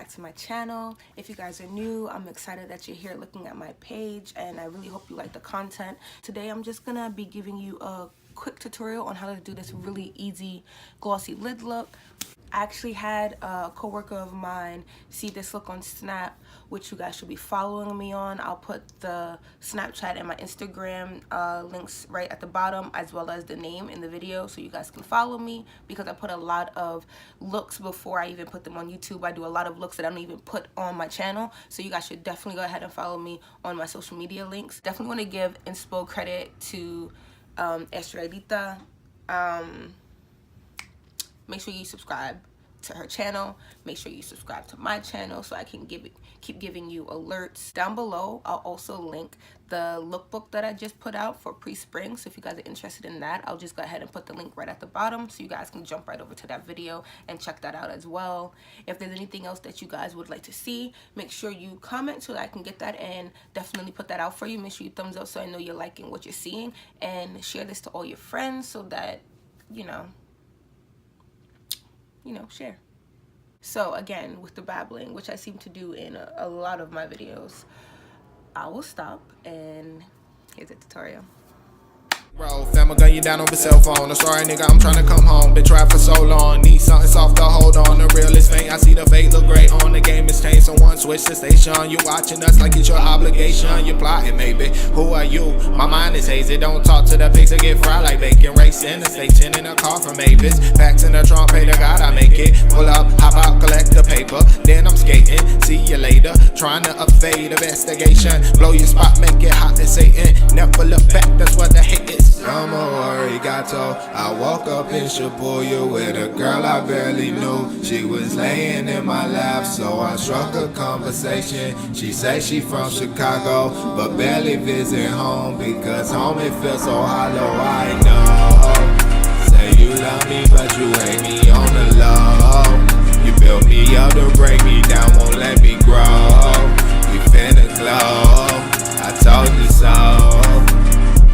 back to my channel. If you guys are new, I'm excited that you're here looking at my page, and I really hope you like the content. Today I'm just gonna be giving you a quick tutorial on how to do this really easy glossy lid look. I actually had a coworker of mine see this look on Snap, which you guys should be following me on. I'll put the Snapchat and my Instagram links right at the bottom, as well as the name in the video, so you guys can follow me, because I put a lot of looks before I even put them on YouTube. I do a lot of looks that I don't even put on my channel, so you guys should definitely go ahead and follow me on my social media links. Definitely want to give inspo credit to Estrellita. Make sure you subscribe to her channel. Make sure you subscribe to my channel so I can keep giving you alerts. Down below, I'll also link the lookbook that I just put out for pre-spring. So if you guys are interested in that, I'll just go ahead and put the link right at the bottom so you guys can jump right over to that video and check that out as well. If there's anything else that you guys would like to see, make sure you comment so that I can get that and definitely put that out for you. Make sure you thumbs up so I know you're liking what you're seeing, and share this to all your friends so that, you know, share. So again, with the babbling, which I seem to do in a lot of my videos, I will stop, and here's a tutorial. Bro, family gun you down on the cell phone. I'm sorry, nigga, I'm trying to come home. Been trapped for so long. Need something soft to hold on. The real is faint. I see the fate look great on. The game is changed. Someone switch the station. You watching us like it's your obligation. You plotting, maybe. Who are you? My mind is hazy. Don't talk to the pigs that get fried like bacon. Racing the station in a car from Mavis. Packs in the trunk, pay to God, I make it. Pull up, hop out, collect the paper. Then I'm skating. See you later. Trying to upfade investigation. Blow your spot, make it hot as Satan. Never look back. That's what the hate is. I'm a arigato. I woke up in Shibuya with a girl I barely knew. She was laying in my lap, so I struck a conversation. She say she from Chicago, but barely visit home because home it feels so hollow. I know. Say you love me, but you hate me on the low. You built me up to break me down, won't let me grow. We finna glow. I told you so.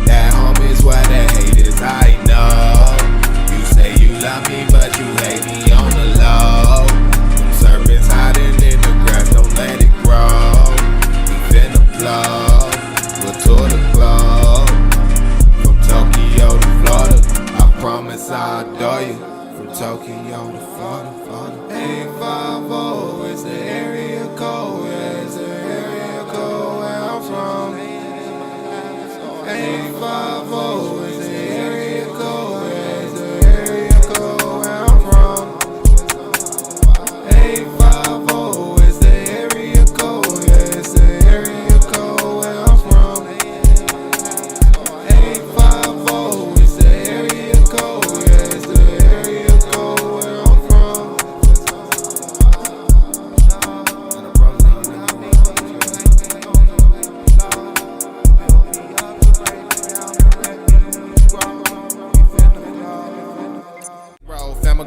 That home is where the hate is, I know. You say you love me, but you hate me on the low. Them serpents hiding in the grass, don't let it grow. We finna blow, we'll tour the globe. From Tokyo to Florida, I promise I'll adore you. From Tokyo to Florida, 850 is the area code. Yeah, it's the area code where I'm from. 850 is the area code, yeah, it's the area code where I'm from. 850 is the area code, yeah, it's the area code where I'm from. 850 is the area code, yeah, it's the area code where I'm from.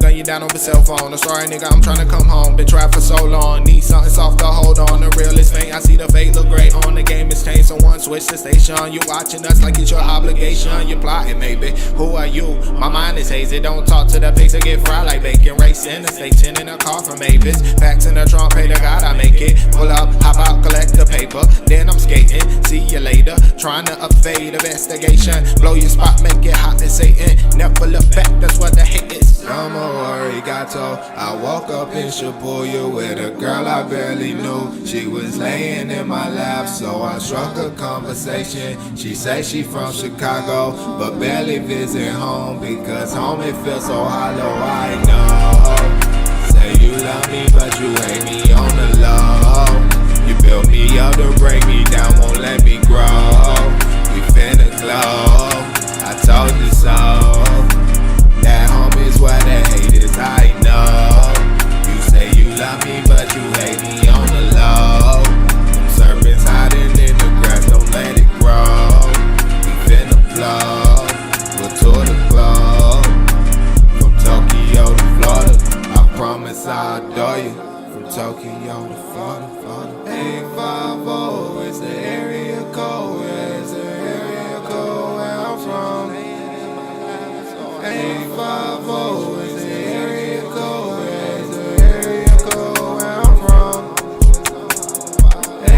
Gun you down on the cell phone. I'm sorry, nigga, I'm trying to come home. Been trapped for so long. Need something soft to hold on. The real is faint. I see the fate look great on. The game is changed. Someone switch the station. You watching us like it's your obligation. You plotting, maybe. Who are you? My mind is hazy. Don't talk to the pigs that get fried like bacon. Racing the station in a car from Mavis. Packs in the trunk, pay to God, I make it. Pull up, hop out, collect the paper. Then I'm skating. See you later. Trying to upfade investigation. Blow your spot, make it hot as Satan. Never look back. That's what the hate is. I'm a arigato. I woke up in Shibuya with a girl I barely knew. She was laying in my lap, so I struck a conversation. She say she from Chicago, but barely visit home because home it feels so hollow. I know. Say you love me, but you hate me on the low. You built me up to break me down, won't let me grow. We finna glow. I told you so. That home is where the hate is, I know. You say you love me, but you hate me on the low. Them serpents hiding in the grass, don't let it grow. We finna blow, we'll tour the globe. From Tokyo to Florida, I promise I'll adore you. From Tokyo to Florida, 850 is the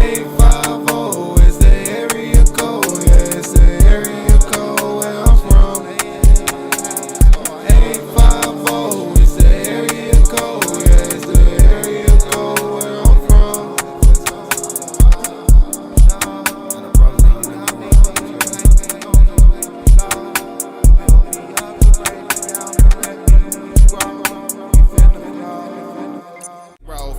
850 is the area code, yeah, it's the area code where I'm from. 850 is the area code, yeah, it's the area code where I'm from.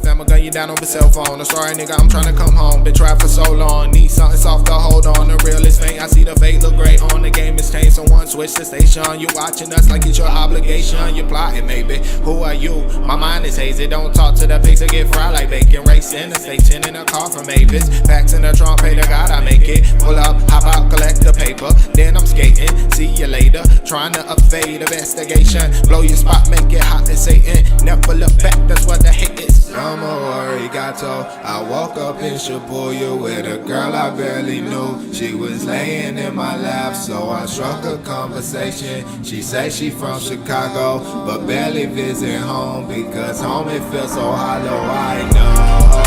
I'ma gun you down over cell phone. I'm sorry, nigga, I'm tryna come home. Been trapped for so long. Need something soft to hold on. The real is faint. I see the fate look great on. The game is changed. Someone switch the station. You watching us like it's your obligation. You plotting, maybe. Who are you? My mind is hazy. Don't talk to the pigs that get fried like bacon. Racing the station in a car from Avis. Packs in the trunk, pay to God I make it. Pull up, hop out, collect the paper. Then I'm skating. See you later. Trying to upfade investigation. Blow your spot, make it hot as Satan. Never look back. That's what the hate is. I'm a arigato. I woke up in Shibuya with a girl I barely knew. She was laying in my lap, so I struck a conversation. She said she from Chicago, but barely visit home because home it feels so hollow. I know.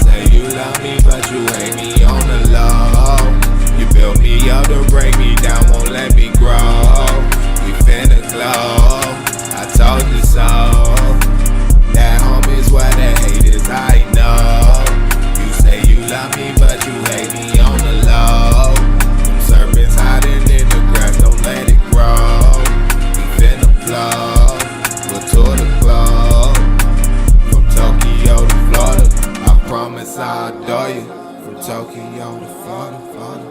Say you love me, but you hate me on the low. You built me up to break me down, won't let me grow. We finna glow. I told you so. That home is where the hate is, I know. You say you love me, but you hate me on the low. Them serpents hiding in the grass, don't let it grow. We finna blow, we'll tour the globe. From Tokyo to Florida, I promise I'll adore you. From Tokyo to Florida,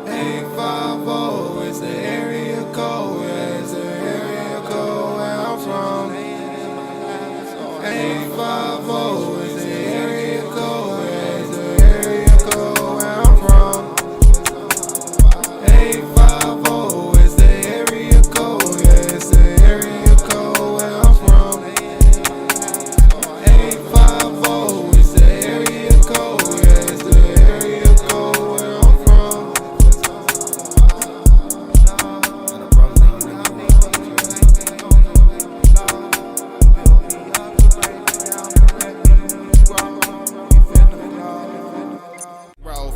850 is the area code, yeah, it's the area code where I'm from. 850 is the area code, yeah, it's the area code where I'm from. 850 is the area code, yeah, it's the area code where I'm from. 850 is the area code, yeah, it's the area code where I'm from.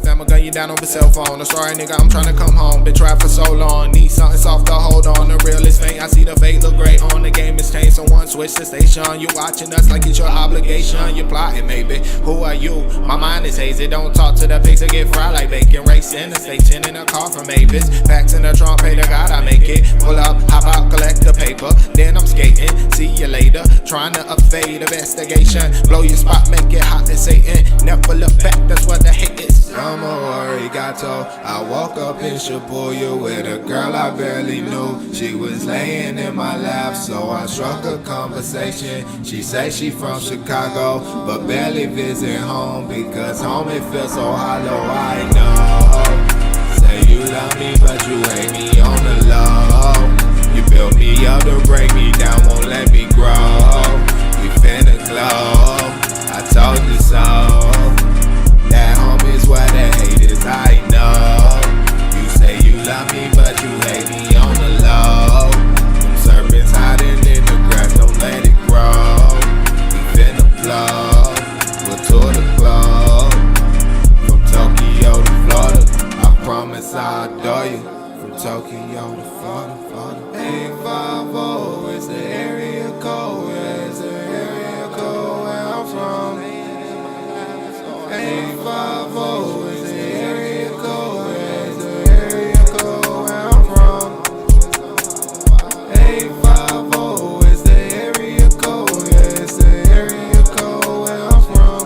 I'ma gun you down over cell phone. I'm sorry, nigga, I'm tryna come home. Been trapped for so long. Need something soft to hold on. The real is faint. I see the fate look great on. The game is changed. Someone switch the station. You watching us like it's your obligation. You plotting, maybe. Who are you? My mind is hazy. Don't talk to the pigs that get fried like bacon. Racing the station in a car from Avis. Packs in the trunk, pay to God I make it. Pull up, hop out, collect the paper. Then I'm skating. See you later. Trying to upfade investigation. Blow your spot, make it hot as Satan. Never look back. That's what the hate is. I'm a arigato. I woke up in Shibuya with a girl I barely knew. She was laying in my lap, so I struck a conversation. She said she from Chicago, but barely visit home because home it feels so hollow. I know. Say you love me, but you hate me on the low. You built me up to break me down, won't let me grow. We finna glow. I told you so. That home is where the hate is, I know. You say you love me, but you hate me on the low. Them serpents hiding in the grass, don't let it grow. We finna blow, we'll tour the globe. From Tokyo to Florida, I promise I'll adore you. From Tokyo to Florida, 850 is the area code, yeah, it's the area code where I'm from. 850 is the area code, yeah, it's the area code where I'm from. 850 is the area code, yeah, it's the area code where I'm from.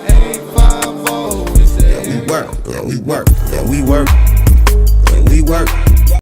850 is the area code. Yeah, we work, yeah, we work, yeah, we work.